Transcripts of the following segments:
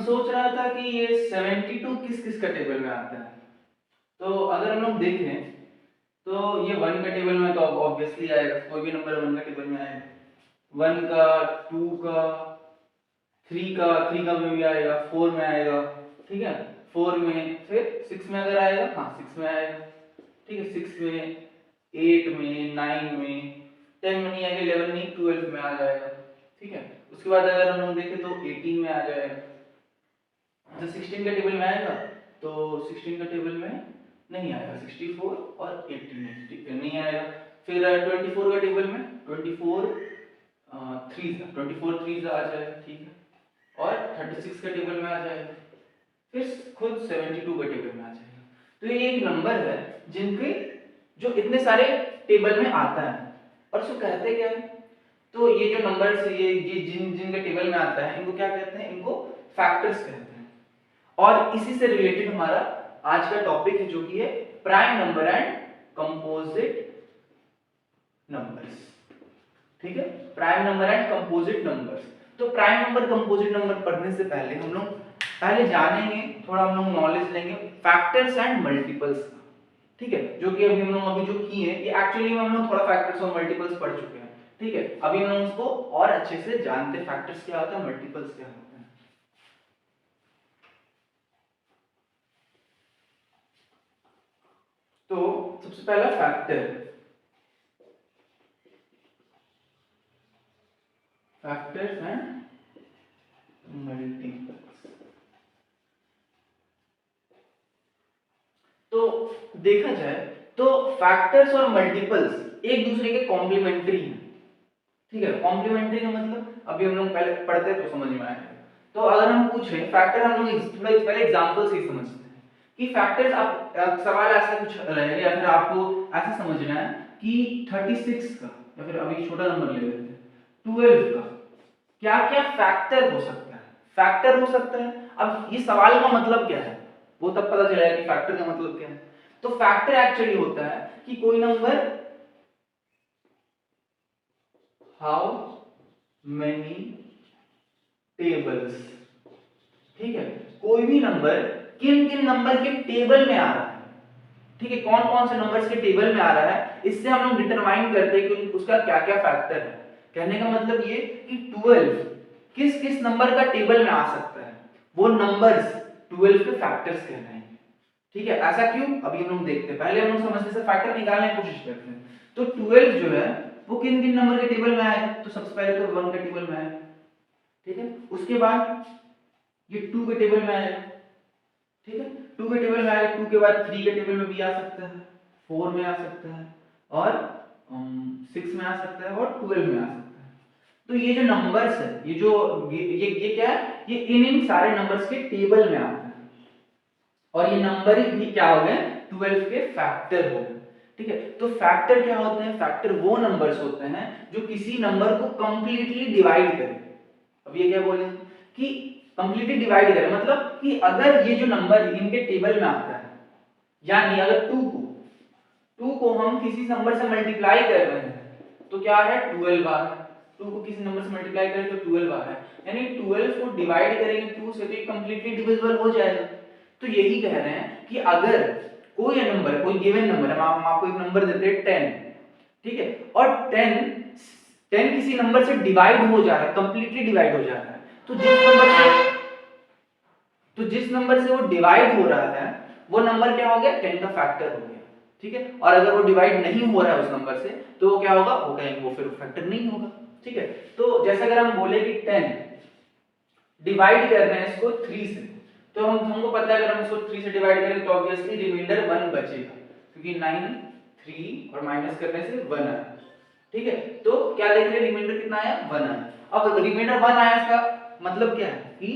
सोच रहा था कि ये 72 किस किस का टेबल में आता है। तो अगर हम लोग देखें तो ये 1 का टेबल में तो ऑब्वियसली आएगा, कोई भी नंबर 1 का टेबल में आएगा। 1 का, 2 का, 3 का में भी आएगा, 4 में आएगा, ठीक है। 4 में, फिर 6 में अगर आएगा, हाँ 6 में आएगा, ठीक है। 6 में, 8 में, 9 में, 10 में नहीं आएगा, 11 नहीं, 12 में आ जाएगा, ठीक है। उसके बाद अगर हम लोग देखें तो 18 में आ जाएगा। तो 16 का टेबल में आएगा, तो 16 का टेबल में नहीं आएगा, 64 और 18 नहीं आएगा। फिर 24 का टेबल में 24 थ्रीज आ जाएगा, ठीक है। और 36 का टेबल में आ जाएगा, फिर खुद 72 का टेबल में आ जाएगा। तो ये एक नंबर है जिनके जो इतने सारे टेबल में आता है। और उसको कहते क्या है, तो ये जो नंबर्स ये जिनके टेबल में आता है इनको क्या कहते हैं, इनको फैक्टर्स कहते हैं। और इसी से रिलेटेड हमारा आज का टॉपिक है जो कि है prime number and composite numbers, ठीक है। Prime number and composite numbers. तो प्राइम नंबर कंपोजिट नंबर पढ़ने से पहले हम लोग जानेंगे, थोड़ा हम लोग नॉलेज लेंगे फैक्टर्स एंड मल्टीपल्स, ठीक है। जो कि अभी हम लोग अभी जो किए हैं ये एक्चुअली में हम लोग थोड़ा फैक्टर्स और मल्टीपल्स पढ़ चुके हैं, ठीक है। अभी हम लोग उसको और अच्छे से जानते, फैक्टर्स क्या होता है, मल्टीपल्स क्या होता है। तो सबसे पहला फैक्टर्स एंड मल्टीपल्स। तो देखा जाए तो फैक्टर्स और मल्टीपल्स एक दूसरे के कॉम्प्लीमेंट्री हैं, ठीक है। कॉम्प्लीमेंट्री का मतलब अभी हम लोग पहले पढ़ते हैं तो समझ में आएगा। तो अगर हम पूछें फैक्टर, हम लोग थोड़ा पहले एग्जांपल से ही समझते हैं कि फैक्टर्स, आप सवाल ऐसा कुछ रहेगा या फिर आपको ऐसा समझना है कि 36 का, या फिर अभी छोटा नंबर ले लेते हैं 12 का क्या क्या फैक्टर हो सकता है। फैक्टर हो सकता है, अब ये सवाल का मतलब क्या है वो तब पता चलेगा कि फैक्टर का मतलब क्या है। तो फैक्टर एक्चुअली होता है कि कोई नंबर हाउ मेनी टेबल्स, ठीक है। कोई भी नंबर किन किन नंबर के टेबल में आ रहा है, ठीक है। कौन कौन से नंबर्स के टेबल में आ रहा है, इससे हम लोग डिटरमाइन करते हैं कि उसका क्या क्या फैक्टर है। कहने का मतलब ये कि 12 किस किस नंबर का टेबल में आ सकता है, वो नंबर्स 12 के फैक्टर्स कहलाएंगे, ठीक है। ऐसा क्यों, अभी हम लोग देखते हैं। पहले हम लोग समझने से फैक्टर निकालने की कोशिश करते हैं। तो 12 जो है वो किन किन नंबर के टेबल में आएगा, तो सबसे पहले तो 1 के टेबल में आएगा, ठीक है। उसके बाद ये 2 के टेबल में आएगा, ठीक है। 2 के टेबल में आएगा, 2 के बाद 3 के टेबल में भी आ सकता है, 4 में आ सकता है, और 6 में आ सकता है, और 12 में आ सकता है। तो ये जो नंबर्स है, ये जो ये क्या है, ये इन सारे नंबर्स के टेबल में आता है। और ये नंबर भी क्या हो गए, 12 के फैक्टर हो गए, ठीक है। तो फैक्टर क्या होते हैं, फैक्टर वो नंबर्स होते हैं जो किसी नंबर को कंप्लीटली डिवाइड करें। अब ये क्या बोले कि कंप्लीटली डिवाइड करें, मतलब कि अगर ये जो नंबर इनके टेबल में आता है, यानी अगर 2 को हम किसी नंबर से मल्टीप्लाई कर रहे हैं तो क्या आ रहा है, 12 आ रहा है। 2 को किसी नंबर से मल्टीप्लाई करें तो 12 आ रहा है, यानी 12 को डिवाइड करेंगे 2 से तो ये कंप्लीटली डिविजिबल हो जाएगा। तो यही कह रहे हैं कि अगर कोई नंबर, कोई गिवन नंबर है, हम आपको एक नंबर देते हैं 10, ठीक है, और 10 किसी नंबर से डिवाइड हो जा रहा है, कंप्लीटली डिवाइड हो जा रहा है, तो जिस नंबर से वो डिवाइड हो रहा है वो नंबर क्या हो गया, 10 का फैक्टर हो गया, ठीक है। और अगर वो डिवाइड नहीं हो रहा है उस नंबर से तो वो क्या होगा, वो कहेंगे वो फिर फैक्टर नहीं होगा, ठीक है। तो जैसे अगर हम बोले कि 10 डिवाइड कर रहे हैं इसको 3 से, तो हमको पता है अगर हम इसको 3 से डिवाइड करें तो ऑब्वियसली रिमाइंडर 1 बचेगा, क्योंकि 9 3 और माइनस करने से 1 आया, ठीक है। तो क्या देख रहे हैं, रिमाइंडर कितना आया, 1 आया। अब रिमाइंडर 1 आया, इसका मतलब क्या है कि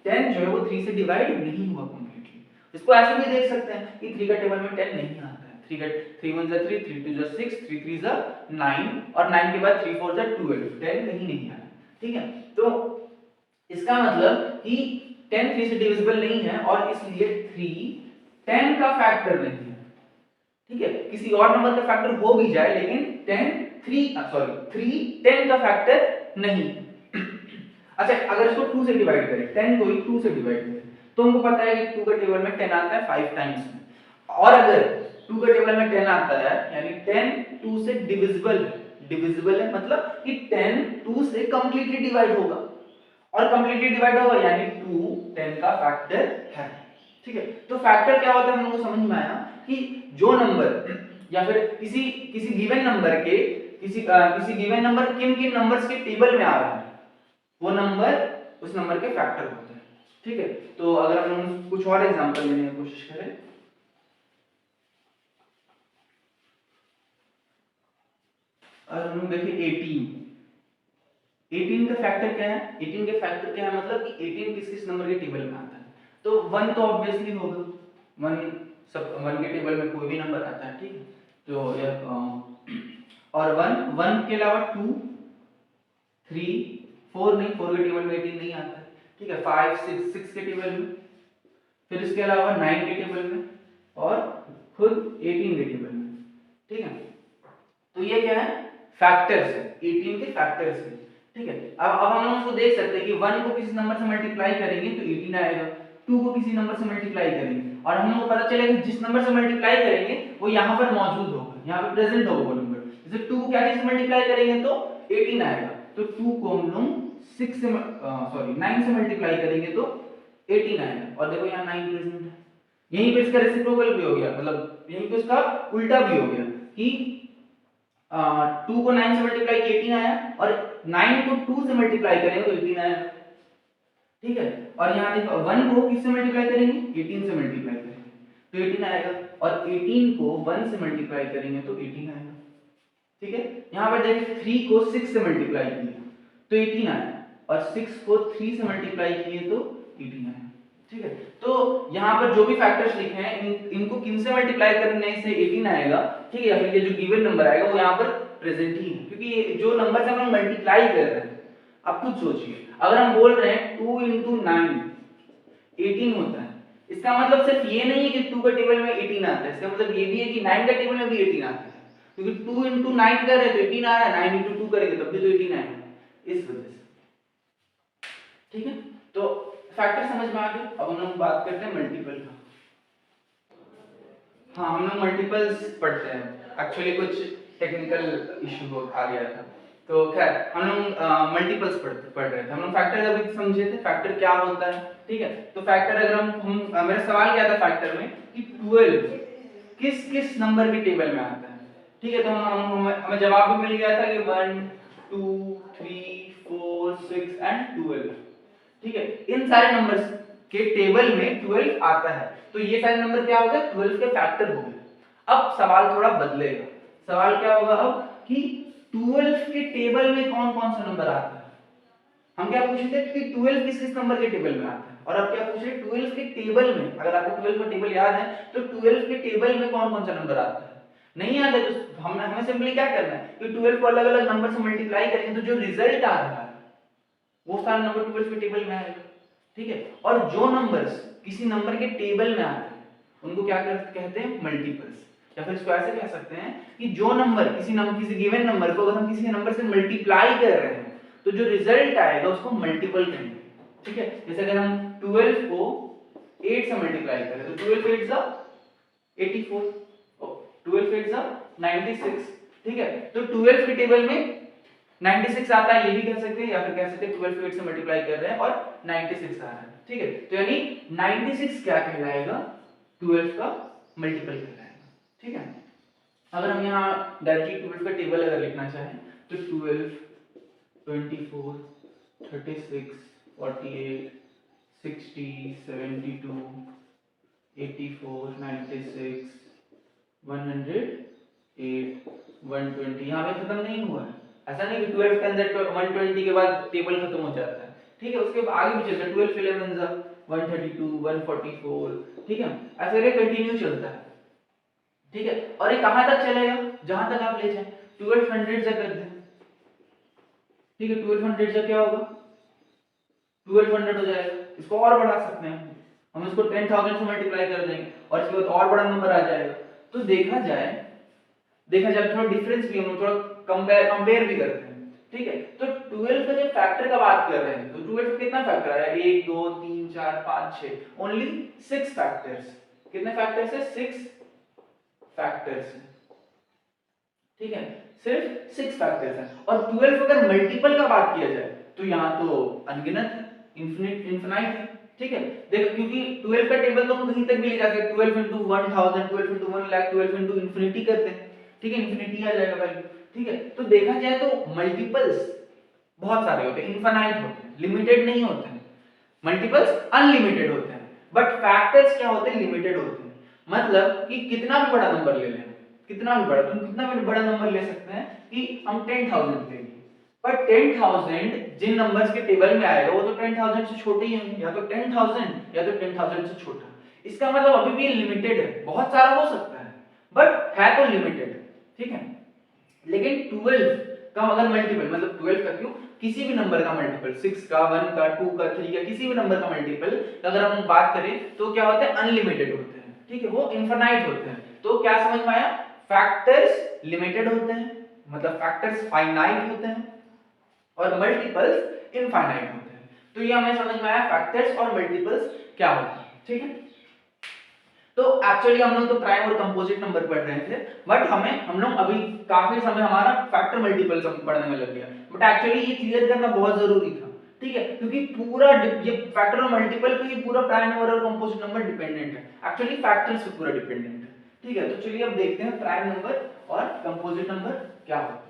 10 जो है वो 3 से डिवाइड नहीं हुआ कंप्लीटली। इसको ऐसे भी देख सकते हैं कि 3 का टेबल में 10 नहीं आता है। 3 1 3 3 2 6 3 3 9 और 9 के बाद 3 4 12, 10 कहीं नहीं आया, ठीक है। तो इसका मतलब कि 10 3 से डिविजिबल नहीं है और इसलिए 3 10 का फैक्टर नहीं है, ठीक है। किसी और नंबर का फैक्टर हो भी जाए लेकिन 3 10 का फैक्टर नहीं। अच्छा अगर इसको 2 से डिवाइड करें, 10 को ही 2 से डिवाइड करें, तो हमको पता है कि 2 के टेबल में 10 आता है 5 टाइम्स में, और अगर 2 के टेबल में 10 आता है यानी 10 2 से डिविजिबल है मतलब कि 10 2 से कंप्लीटली डिवाइड होगा, और कंप्लीटली डिवाइड होगा यानी 2 10 का फैक्टर है। ठीक है, तो फैक्टर क्या होता है हम लोगों को समझ में आया कि जो नंबर या फिर किसी गिवन नंबर के किसी गिवन नंबर किन किन नंबर्स के टेबल में आ रहा है वो नंबर उस नंबर के फैक्टर होते हैं। ठीक है, तो अगर हम लोग कुछ और एग्जांपल लेने की कोशिश करें, और हम लोग देखिए 18 का फैक्टर क्या है, 18 के फैक्टर क्या है मतलब कि 18 किस किस नंबर के टेबल में आता है, तो 1 तो ऑब्वियसली होगा, 1 के टेबल में कोई भी नंबर आता है। ठीक है, तो यह और 1 के अलावा 2 3 4 नहीं, 4 के टेबल में 18 नहीं आता है। ठीक है, 5 6 के टेबल में, फिर इसके अलावा 9 के टेबल में और खुद 18 के टेबल में। ठीक है, तो ये क्या है फैक्टर्स है, 18 के फैक्टर्स है। ठीक है, अब हम लोग इसको देख सकते हैं कि 1 को किसी नंबर से मल्टीप्लाई करेंगे तो 18 आएगा, 2 को किसी नंबर से मल्टीप्लाई करेंगे और हम लोग को पता चलेगा कि जिस नंबर से मल्टीप्लाई करेंगे वो यहाँ पर मौजूद होगा, यहाँ पे प्रेजेंट होगा वो नंबर। जैसे 2 को क्या चीज से मल्टीप्लाई करेंगे तो 18 आएगा, तो 2 को हम लोग 9 से मल्टीप्लाई करेंगे तो 18 आएगा, और देखो यहाँ 9 प्रेजेंट है। यहीं पे इसका रेसिप्रोकल भी हो गया, मतलब यहीं पे इसका उल्टा भी हो गया कि 2 को 9 से मल्टीप्लाई किया 18 आया, और 9 को 2 से मल्टीप्लाई करेंगे तो 18 आया। ठीक है, और यहाँ देखो 1 को किससे मल्टीप्लाई करेंगे 18 से मल्टीप्लाई करेंगे तो 18 आएगा, और 18 को 1 से मल्टीप्लाई करेंगे तो 18 आएगा। ठीक है, यहाँ पर देखिए 3 को 6 से मल्टीप्लाई किया तो 18 आया, और 6 को 3 से मल्टीप्लाई किए तो 18 आया। ठीक है, तो यहाँ पर जो भी फैक्टर्स लिखे हैं इनको किन से मल्टीप्लाई करने से 18 आएगा। ठीक है, या फिर ये जो गिवन नंबर आएगा वो यहाँ पर प्रेजेंट ही है, क्योंकि जो नंबर से हम मल्टीप्लाई कर रहे हैं, आप खुद सोचिए अगर हम बोल रहे हैं 2 × 9 18 होता है, इसका मतलब सिर्फ ये नहीं है कि 2 के टेबल में 18 आता है, इसका मतलब ये भी है कि 9 के टेबल में भी 18 आता है, क्योंकि 2 × 9 कर रहे हैं तो 18 आ रहा है, 9 × 2 करेंगे तब भी तो 18 आएगा, इस वजह से। ठीक है, तो फैक्टर समझ में आ गए। अब हम लोग बात करते हैं मल्टीपल का। हाँ, हम लोग मल्टीपल्स पढ़ते हैं, एक्चुअली कुछ टेक्निकल इशू आ गया था, तो खैर हम लोग मल्टीपल्स पढ़ रहे थे। हम लोग फैक्टर अभी समझे थे फैक्टर क्या होता है। ठीक है, तो फैक्टर अगर हम मेरा सवाल क्या था फैक्टर में कि 12 किस किस नंबर के टेबल में आता है। ठीक है, तो हमें जवाब भी मिल गया था कि 1 2 3 4 6 एंड 12। ठीक है, इन सारे नंबर्स के टेबल में 12 आता है, तो ये सारे नंबर क्या हो गए 12 के फैक्टर हो गए। अब सवाल थोड़ा बदलेगा, सवाल क्या होगा अब कि 12 के टेबल में कौन कौन सा नंबर आता है। हम क्या पूछ रहे थे कि 12 किस किस नंबर के टेबल में आता है, और अब क्या पूछ रहे हैं 12 के टेबल में, अगर आपको 12 का टेबल याद है तो 12 के टेबल में कौन कौन सा नंबर आता है। नहीं याद है तो हमें सिंपली क्या करना है कि 12 को अलग अलग नंबर से मल्टीप्लाई करेंगे तो जो रिजल्ट आ रहा है वो सारे नंबर 12 के टेबल में आएगा। ठीक है, और जो नंबर्स किसी नंबर के टेबल में आते हैं उनको क्या कहते हैं मल्टीपल्स, या फिर इसको ऐसे कह सकते हैं कि जो नंबर किसी गिवन नंबर को अगर हम किसी नंबर से मल्टीप्लाई कर रहे हैं तो जो रिजल्ट आएगा उसको मल्टीपल कहेंगे। ठीक है, जैसे अगर हम 12 को 8 से मल्टीप्लाई करें तो 12 8 सा 84, 12 8 सा 96। ठीक है, तो 12 के टेबल में 96 आता है, ये भी कह सकते हैं, या फिर कह सकते हैं 12 को 8 से मल्टीप्लाई कर रहे हैं और 96 आ रहा है। ठीक है, तो यानी 96 क्या कहलाएगा 12 का मल्टीपल कहलाएगा। ठीक है, अगर हम यहाँ डायरेक्टली 12 का टेबल अगर लिखना चाहें तो 12 24 36 48 60 72 84 96 108 120 यहाँ पे खत्म नहीं हुआ है। ऐसा नहीं कि 12 के अंदर 120 के बाद टेबल खत्म हो जाता है। ठीक है, उसके आगे भी चलता है 12 11 जा 132 144। ठीक है, ऐसे करके कंटिन्यू चलता है। ठीक है, और ये कहां तक चलेगा जहां तक आप ले जाएं 1200 जा कर दें। ठीक है, 1200 जा क्या होगा 1200 हो जाएगा, इसको और बढ़ा सकते हैं हम इसको 10,000 से मल्टीप्लाई कर देंगे और इसके बाद और बड़ा नंबर आ जाएगा। तो देखा जाए थोड़ा डिफरेंस भी हम थोड़ा कंपेयर भी करते हैं ठीक है। तो 12 का जब फैक्टर का बात कर रहे हैं तो 12 कितना फैक्टर आया, 1 2 3 4 5 6, ओनली 6 फैक्टर्स। कितने फैक्टर्स है, 6 फैक्टर्स है, ठीक है, सिर्फ 6 फैक्टर्स हैं। और 12 अगर मल्टीपल का बात किया जाए तो यहाँ तो अनगिनत है, इनफिनाइट है, ठीक है। देखो क्योंकि 12 का टेबल तो हम कहीं तक भी ले जा सकते हैं, 12 into 1000, 12 into 1 lakh, 12 into infinity करते हैं, ठीक है, इंफिनिटी आ जाएगा वैल्यू, ठीक है। तो देखा जाए तो मल्टीपल्स बहुत सारे होते हैं, इनफिनाइट होते हैं, लिमिटेड नहीं होते हैं। मल्टीपल्स अनलिमिटेड होते हैं, बट फैक्टर्स क्या होते हैं, लिमिटेड होते हैं। मतलब कि कितना भी बड़ा नंबर ले लें, कितना भी बड़ा, तुम कितना भी बड़ा नंबर ले सकते हैं कि हम 10,000 लेंगे, पर 10,000 जिन नंबर्स के टेबल में आएगा वो तो 10,000 से छोटे ही होंगे, या तो 10,000 या तो 10,000 से छोटा। इसका मतलब अभी भी लिमिटेड है, बहुत सारा हो सकता है बट है तो लिमिटेड, ठीक है। लेकिन 12 का अगर मल्टीपल, मतलब 12 का क्यों, किसी भी नंबर का मल्टीपल, 6 का, 1 का, 2 का, 3 का, किसी भी नंबर का मल्टीपल अगर हम बात करें तो क्या होता है, अनलिमिटेड होते हैं, ठीक है, वो इनफिनाइट होते हैं। तो क्या समझ में आया, फैक्टर्स लिमिटेड होते हैं, मतलब फैक्टर्स फाइनाइट होते हैं, और मल्टीपल्स इनफाइनाइट होते हैं। तो ये हमें समझ में आया फैक्टर्स और मल्टीपल्स क्या होते हैं, ठीक है। तो एक्चुअली हम लोग तो प्राइम और कंपोजिट नंबर पढ़ रहे थे, बट हम लोग अभी काफी समय हमारा फैक्टर मल्टीपल्स पढ़ने में लग गया, बट एक्चुअली ये क्लियर करना बहुत जरूरी था, ठीक है, क्योंकि पूरा ये फैक्टर और मल्टीपल पे ही पूरा प्राइम नंबर और कंपोजिट नंबर डिपेंडेंट है, एक्चुअली फैक्टर्स पे पूरा डिपेंडेंट है, ठीक है। तो चलिए अब देखते हैं प्राइम नंबर और कंपोजिट नंबर क्या होता है।